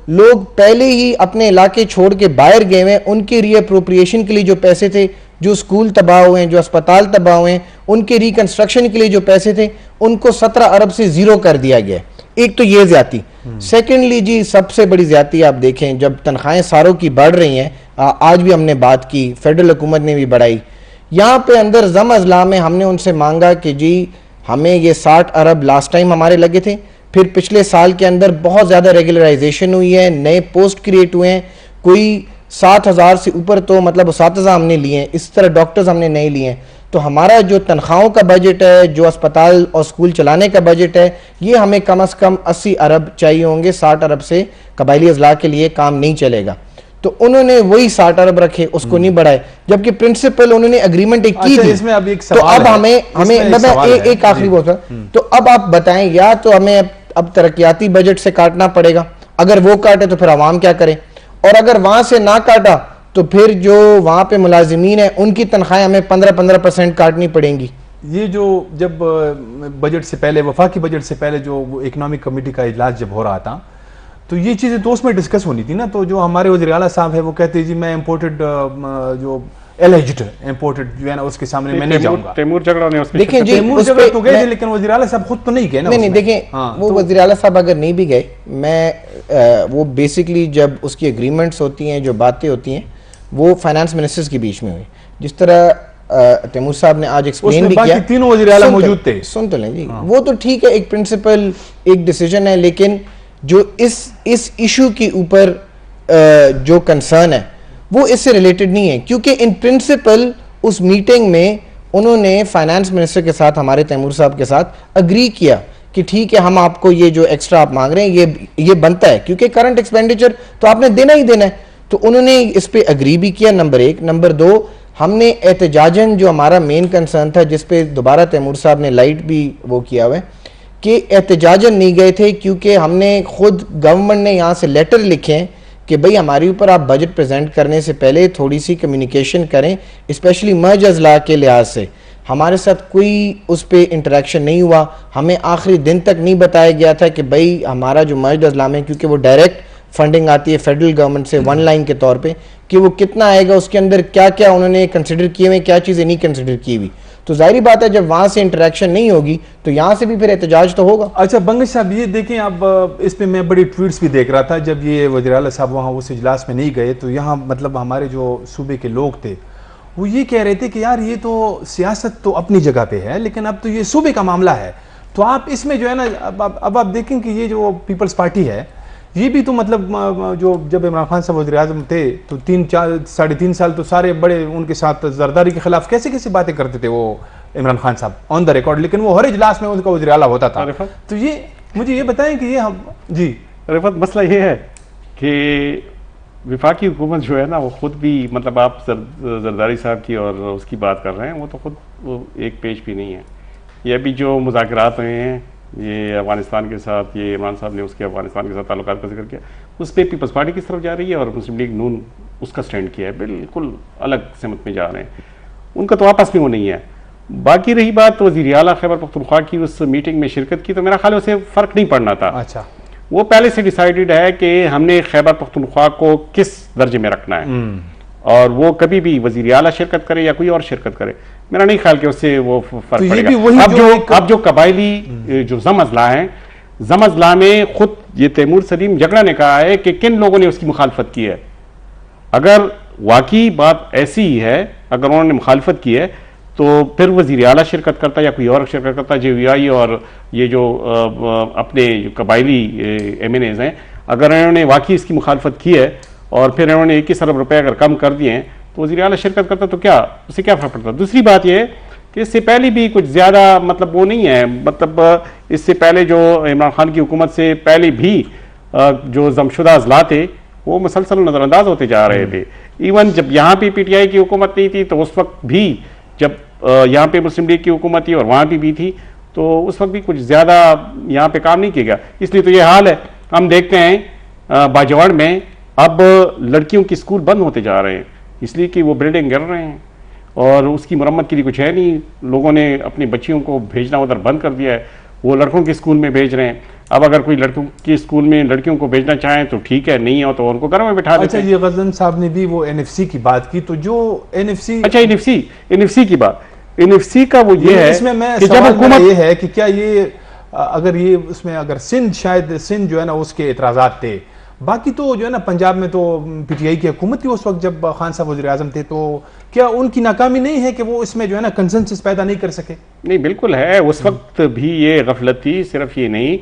لوگ پہلے ہی اپنے علاقے چھوڑ کے باہر گئے ہیں ان کے ری اپروپریشن کے لیے جو پیسے تھے, جو اسکول تباہ ہوئے ہیں, جو اسپتال تباہ ہوئے ہیں, ان کے ریکنسٹرکشن کے لیے جو پیسے تھے ان کو 17 ارب سے 0 کر دیا گیا. ایک تو یہ زیادتی. سیکنڈلی جی سب سے بڑی زیادتی آپ دیکھیں, جب تنخواہیں ساروں کی بڑھ رہی ہیں, آج بھی ہم نے بات کی, فیڈرل حکومت نے بھی بڑھائی. یہاں پہ اندر ضم اضلاع میں ہم نے ان سے مانگا کہ جی ہمیں یہ 60 ارب لاسٹ ٹائم ہمارے لگے تھے, پھر پچھلے سال کے اندر بہت زیادہ ریگولرائزیشن ہوئی ہے, نئے پوسٹ کریٹ ہوئے ہیں, کوئی 60,000 سے اوپر تو مطلب اساتذہ ہم نے لیے ہیں, اس طرح ڈاکٹرز ہم نے نہیں لیے ہیں. تو ہمارا جو تنخواہوں کا بجٹ ہے, جو اسپتال اور اسکول چلانے کا بجٹ ہے, یہ ہمیں کم از کم 80 ارب چاہیے ہوں گے. 60 ارب سے قبائلی اضلاع کے لیے کام نہیں چلے گا. تو انہوں نے وہی 60 ارب رکھے, اس کو نہیں بڑھائے, جبکہ پرنسپل انہوں نے اگریمنٹ ایک کی تھی. اس میں اب ایک تو سوال اب ہے, ہمیں ایک آخری بات ہے, تو اب آپ بتائیں, یا تو ہمیں اب ترقیاتی بجٹ سے کاٹنا پڑے گا, اگر وہ کاٹے تو پھر عوام کیا کرے, اور اگر وہاں سے نہ کاٹا تو پھر جو وہاں پہ ملازمین ہیں ان کی تنخواہیں ہمیں 15% کاٹنی پڑیں گی. یہ جو جب بجٹ سے پہلے, وفاقی بجٹ سے پہلے جو اکنامک کمیٹی کا اجلاس جب ہو رہا تھا, تو یہ چیزیں تو اس میں ڈسکس ہونی تھی نا. تو جو ہمارے وزیر اعلیٰ صاحب ہے وہ کہتے ہیں جی میں امپورٹڈ جو ایلیجڈ امپورٹڈ جو ہے نا اس کے سامنے میں نہیں جاؤں گا. تیمور جگڑا نے اس میں دیکھیں جی, تیمور جگڑا تو گئے تھے لیکن وزیر اعلیٰ صاحب خود تو نہیں گئے نا. نہیں دیکھیں, وہ وزیر اعلیٰ صاحب اگر نہیں بھی گئے, میں وہ بیسکلی جب اس کی اگریمنٹس ہوتی ہیں, جو باتیں ہوتی ہیں, وہ فائنانس منسٹرز کے بیچ میں ہوئی. جس طرح تیمور صاحب نے آج ایکسپلین بھی کیا, تینوں وزیر اعلیٰ موجود تھے. سن تو لیں جی, وہ تو ٹھیک ہے, ایک پرنسپل ایک ڈیسیجن ہے, لیکن جو اس ایشو کے اوپر جو کنسرن ہے وہ اس سے ریلیٹڈ نہیں ہے, کیونکہ ان پرنسپل اس میٹنگ میں انہوں نے فائنانس منسٹر کے ساتھ, ہمارے تیمور صاحب کے ساتھ اگری کیا کہ ٹھیک ہے ہم آپ کو یہ جو ایکسٹرا آپ مانگ رہے ہیں یہ بنتا ہے, کیونکہ کرنٹ ایکسپینڈیچر تو آپ نے دینا ہی دینا ہے. تو انہوں نے اس پہ اگری بھی کیا, نمبر 1. نمبر 2, ہم نے احتجاجاً جو ہمارا مین کنسرن تھا, جس پہ دوبارہ تیمور صاحب نے لائٹ بھی وہ کیا ہوا ہے, کہ احتجاجاً نہیں گئے تھے, کیونکہ ہم نے خود گورنمنٹ نے یہاں سے لیٹر لکھے ہیں کہ بھئی ہمارے اوپر آپ بجٹ پریزنٹ کرنے سے پہلے تھوڑی سی کمیونیکیشن کریں, اسپیشلی مرج اضلاع کے لحاظ سے. ہمارے ساتھ کوئی اس پہ انٹریکشن نہیں ہوا, ہمیں آخری دن تک نہیں بتایا گیا تھا کہ بھئی ہمارا جو مرج اضلاع میں, کیونکہ وہ ڈائریکٹ فنڈنگ آتی ہے فیڈرل گورنمنٹ سے 1 لائن کے طور پہ, کہ وہ کتنا آئے گا, اس کے اندر کیا کیا انہوں نے کنسیڈر کیے ہوئے, کیا چیزیں نہیں کنسیڈر کی ہوئی. تو ظاہری بات ہے جب وہاں سے انٹریکشن نہیں ہوگی تو یہاں سے بھی پھر احتجاج تو ہوگا. اچھا بنگش صاحب یہ دیکھیں, اب اس پہ میں بڑی ٹویٹس بھی دیکھ رہا تھا, جب یہ وزیر اعلیٰ صاحب وہاں اس اجلاس میں نہیں گئے تو یہاں مطلب ہمارے جو صوبے کے لوگ تھے وہ یہ کہہ رہے تھے کہ یار یہ تو سیاست تو اپنی جگہ پہ ہے, لیکن اب تو یہ صوبے کا معاملہ ہے, تو آپ اس میں جو ہے نا اب آپ دیکھیں کہ یہ جو پیپلز پارٹی ہے یہ بھی تو مطلب جو جب عمران خان صاحب وزیر اعظم تھے تو 3-3.5 سال تو سارے بڑے ان کے ساتھ زرداری کے خلاف کیسے باتیں کرتے تھے وہ عمران خان صاحب آن دا ریکارڈ, لیکن وہ ہر اجلاس میں ان کا وزیر اعلیٰ ہوتا تھا. تو یہ مجھے یہ بتائیں کہ یہ ہم جی رفت مسئلہ یہ ہے کہ وفاقی حکومت جو ہے نا وہ خود بھی, مطلب آپ زرداری صاحب کی اور اس کی بات کر رہے ہیں, وہ تو خود وہ ایک پیج بھی نہیں ہے. یہ ابھی جو مذاکرات ہوئے ہیں یہ افغانستان کے ساتھ, یہ عمران صاحب نے اس کے افغانستان کے ساتھ تعلقات کا ذکر کیا, اس پہ پیپلز پارٹی کس طرف جا رہی ہے اور مسلم لیگ نون اس کا سٹینڈ کیا ہے, بالکل الگ سمت میں جا رہے ہیں. ان کا تو آپس میں وہ نہیں ہے. باقی رہی بات وزیر اعلیٰ خیبر پختونخوا کی اس میٹنگ میں شرکت کی, تو میرا خیال ہے اسے فرق نہیں پڑنا تھا. اچھا, وہ پہلے سے ڈیسائیڈڈ ہے کہ ہم نے خیبر پختونخوا کو کس درجے میں رکھنا ہے, اور وہ کبھی بھی وزیر اعلیٰ شرکت کرے یا کوئی اور شرکت کرے, میرا نہیں خیال کہ اس سے وہ فرق پڑے گا. اب جو قبائلی جو زم اضلاع ہیں, زم اضلاع میں خود یہ تیمور سلیم جگڑا نے کہا ہے کہ کن لوگوں نے اس کی مخالفت کی ہے. اگر واقعی بات ایسی ہی ہے, اگر انہوں نے مخالفت کی ہے تو پھر وزیر اعلیٰ شرکت کرتا یا کوئی اور شرکت کرتا. JVI اور یہ جو اپنے جو قبائلی MNAs ہیں, اگر انہوں نے واقعی اس کی مخالفت کی ہے اور پھر انہوں نے 21 ارب روپے اگر کم کر دیے ہیں تو وزیر اعلیٰ شرکت کرتا تو کیا اس سے کیا فرق پڑتا. دوسری بات یہ ہے کہ اس سے پہلے بھی کچھ زیادہ مطلب وہ نہیں ہے, مطلب اس سے پہلے جو عمران خان کی حکومت سے پہلے بھی جو ضمشدہ اضلاع تھے وہ مسلسل نظر انداز ہوتے جا رہے تھے. ایون جب یہاں پہ PTI کی حکومت نہیں تھی تو اس وقت بھی, جب یہاں پہ مسلم لیگ کی حکومت تھی اور وہاں بھی تھی, تو اس وقت بھی کچھ زیادہ یہاں پہ کام نہیں کیا گیا. اس لیے تو یہ حال ہے. ہم دیکھتے ہیں باجوڑ میں اب لڑکیوں کے اسکول بند ہوتے جا رہے ہیں اس لیے کہ وہ بلڈنگ گر رہے ہیں اور اس کی مرمت کے لیے کچھ ہے نہیں. لوگوں نے اپنی بچیوں کو بھیجنا ادھر بند کر دیا ہے, وہ لڑکوں کے اسکول میں بھیج رہے ہیں. اب اگر کوئی لڑکوں کے اسکول میں لڑکیوں کو بھیجنا چاہیں تو ٹھیک ہے, نہیں ہو تو ان کو گھر میں بٹھا دیتے ہیں. اچھا, یہ غزن صاحب نے بھی وہ NFC کی بات کی, تو جو NFC, اچھا NFC کی بات, NFC کا وہ یہ ہے اس میں میں کہ جب حکومت یہ ہے کہ کیا یہ اگر یہ اس میں اگر سندھ جو ہے نا اس کے اعتراضات تھے, باقی تو جو ہے نا پنجاب میں تو PTI کی حکومت تھی اس وقت جب خان صاحب وزیر اعظم تھے, تو کیا ان کی ناکامی نہیں ہے کہ وہ اس میں جو ہے نا کنسنسس پیدا نہیں کر سکے؟ نہیں, بالکل ہے. اس وقت بھی یہ غفلت تھی. صرف یہ نہیں,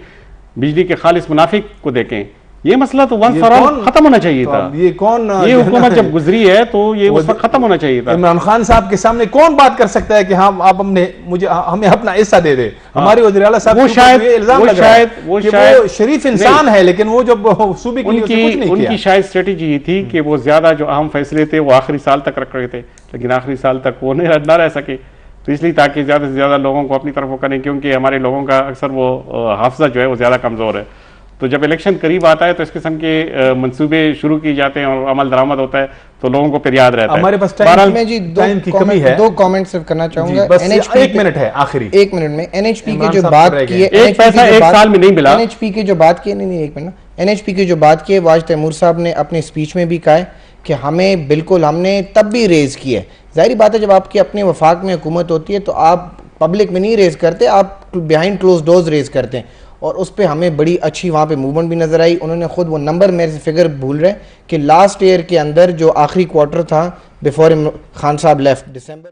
بجلی کے خالص منافع کو دیکھیں, یہ مسئلہ تو ون فار آل ختم ہونا چاہیے تھا. یہ کون یہ حکومت جب گزری ہے تو یہ اس وقت ختم ہونا چاہیے تھا. عمران خان صاحب کے سامنے کون بات کر سکتا ہے کہ ہم آپ ہمیں اپنا حصہ دے دے؟ ہمارے وزیر اعلیٰ صاحب وہ شاید وہ شریف انسان ہے لیکن وہ جب صوبے کے لیے کچھ نہیں کیا. ان کی شاید اسٹریٹجی یہ تھی کہ وہ زیادہ جو اہم فیصلے تھے وہ آخری سال تک رکھ رہے تھے، لیکن آخری سال تک وہ نہ رہ سکے، تو اس لیے تاکہ زیادہ سے زیادہ لوگوں کو اپنی طرف وہ کریں، کیونکہ ہمارے لوگوں کا اکثر وہ حافظہ جو ہے وہ زیادہ کمزور ہے. تو جب الیکشن قریب آتا ہے تو اس قسم کے منصوبے شروع کی جاتے ہیں اور عمل درآمد ہوتا ہے تو لوگوں کو پھر یاد رہتا ہے. ہمارے پاس میں جی دو کامنٹ صرف کرنا چاہوں گا. ایک منٹ ہے آخری، ایک منٹ میں این ایچ پی کی جو بات کی ہے، ایک پیسہ ایک سال میں نہیں ملا. این ایچ پی کی جو بات کی ہے، نہیں ایک منٹ، این ایچ پی کی جو بات کی ہے وہ آج تیمور صاحب نے اپنی اسپیچ میں بھی کہا ہے کہ ہمیں بالکل ہم نے تب بھی ریز کی ہے. ظاہری بات ہے جب آپ کی اپنے وفاق میں حکومت ہوتی ہے تو آپ پبلک میں نہیں ریز کرتے، آپ بیہائنڈ کلوز ڈورز ریز کرتے ہیں، اور اس پہ ہمیں بڑی اچھی وہاں پہ موومنٹ بھی نظر آئی. انہوں نے خود وہ نمبر میرے سے فگر بھول رہے کہ لاسٹ ایئر کے اندر جو آخری کوارٹر تھا بیفور خان صاحب لیفٹ دسمبر